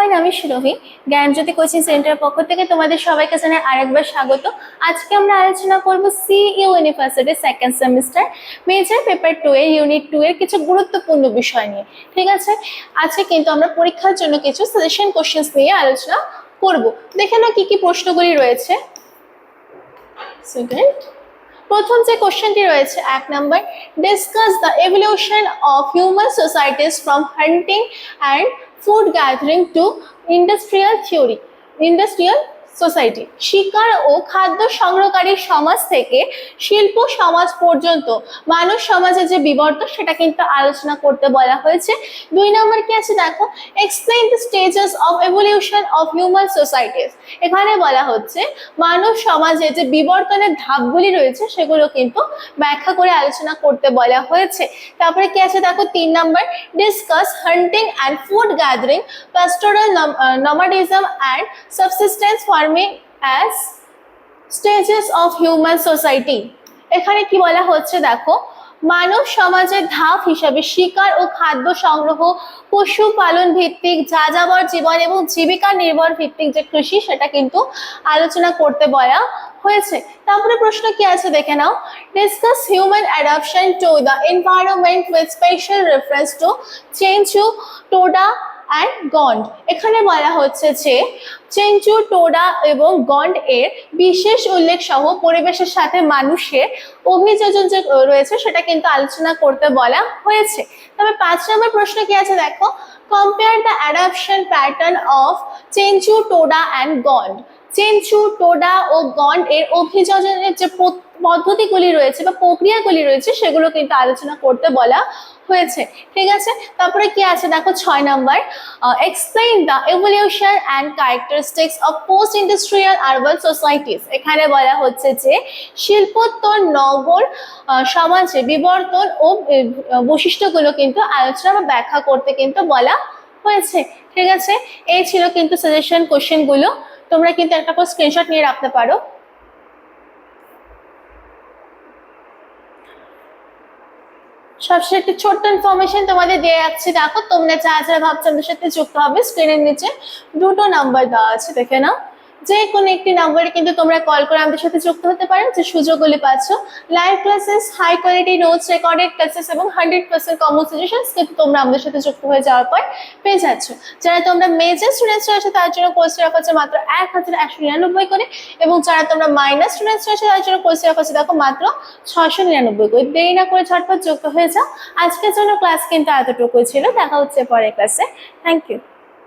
Everyone, আমি সুরভি জ্ঞানজ্যোতি coaching centre পক্ষ থেকে তোমাদের সবাইকে জানাই আরেকবার স্বাগত। আজকে আমরা আলোচনা করব CU university second semester major paper 2 এর ইউনিট 2 এর কিছু গুরুত্বপূর্ণ বিষয় নিয়ে। ঠিক আছে, আজকে কিন্তু আমরা পরীক্ষার জন্য কিছু সাজেশন কোশ্চেন্স নিয়ে আলোচনা করব। দেখে নাও কি কি প্রশ্নগুলি রয়েছে। সেকেন্ড, প্রথম যে কোশ্চেনটি রয়েছে 1 number, discuss the evolution of human societies from hunting and food gathering to industrial society. শিকার ও খাদ্য সংগ্রহকারী সমাজ থেকে শিল্প সমাজ পর্যন্ত মানব সমাজের যে বিবর্তন সেটা কিন্তু আলোচনা করতে বলা হয়েছে। 2 নম্বর কি আছে দেখো, explain the stages of evolution of human societies. এখানে বলা হচ্ছে মানব সমাজে যে বিবর্তনের ধাপগুলি রয়েছে সেগুলো কিন্তু ব্যাখ্যা করে আলোচনা করতে বলা হয়েছে। তারপরে কি আছে দেখো 3 নম্বর, discuss hunting and food gathering, pastoral nomadism and subsistence farming as stages of human society। এখানে কি বলা হচ্ছে দেখো, মানব সমাজের ধাপ হিসাবে শিকার ও খাদ্য সংগ্রহ, পশুপালন ভিত্তিক যাযাবর জীবন এবং জীবিকা নির্ভর ভিত্তিক যে কৃষি সেটা কিন্তু আলোচনা করতে বলা হয়েছে। তারপরে প্রশ্ন কি আছে দেখে নাও, discuss human adaptation to the environment with special reference to Chenchu, Toda and Gond. এখানে বলা হচ্ছে যে চেঞ্চু, টোডা এবং গন্ড এর বিশেষ উল্লেখ সহ পরিবেশের সাথে মানুষের অভিযোজন যে রয়েছে সেটা কিন্তু আলোচনা করতে বলা হয়েছে। তবে 5 নম্বর প্রশ্ন কি আছে দেখো, compare the adaptation pattern of Chenchu, Toda and Gond. Chenchu, Toda ও গন্ড এর অভিযোজনের যে পদ্ধতিগুলি রয়েছে বা প্রক্রিয়াগুলি রয়েছে সেগুলো কিন্তু আলোচনা করতে বলা হয়েছে। ঠিক আছে, তারপরে কি আছে দেখো 6 number, explain the evolution and characteristics of post industrial urban societies. এখানে বলা হচ্ছে যে শিল্পোত্তর নগর সমাজে বিবর্তন ও বৈশিষ্ট্যগুলো কিন্তু আলোচনা বা ব্যাখ্যা করতে কিন্তু বলা হয়েছে। ঠিক আছে, এই ছিল কিন্তু সাজেশন কোশ্চেনগুলো। তোমরা কিন্তু একটা করে স্ক্রিনশট নিয়ে রাখতে পারো। সবশেষে একটি ছোট্ট ইনফরমেশন তোমাদের দিয়ে যাচ্ছি, দেখো তোমরা যারা ভাবছো আমাদের সাথে যুক্ত হবে, স্ক্রিনের নিচে 2টো নাম্বার দেওয়া আছে, দেখে নাও। যে কোনো একটি নাম্বারে কিন্তু তোমরা কল করে আমাদের সাথে যুক্ত হতে পারো। যে সুযোগগুলি পাচ্ছ, live classes, high quality notes, recorded classes এবং 100% কমন সাজেশনস কিন্তু তোমরা আমাদের সাথে যুক্ত হয়ে যাওয়ার পর পেয়ে যাচ্ছ। যারা তোমরা মেজর স্টুডেন্টস রয়েছে তার জন্য কোর্স রাখা হচ্ছে মাত্র 1199 করে, এবং যারা তোমরা মাইনর স্টুডেন্টস রয়েছে তার জন্য কোর্স রাখা হচ্ছে দেখো মাত্র 699 করে। দেরি না করে ঝটপট যুক্ত হয়ে যাও। আজকের জন্য ক্লাস কিন্তু এতটুকুই ছিল, দেখা হচ্ছে পরের ক্লাসে। Thank you.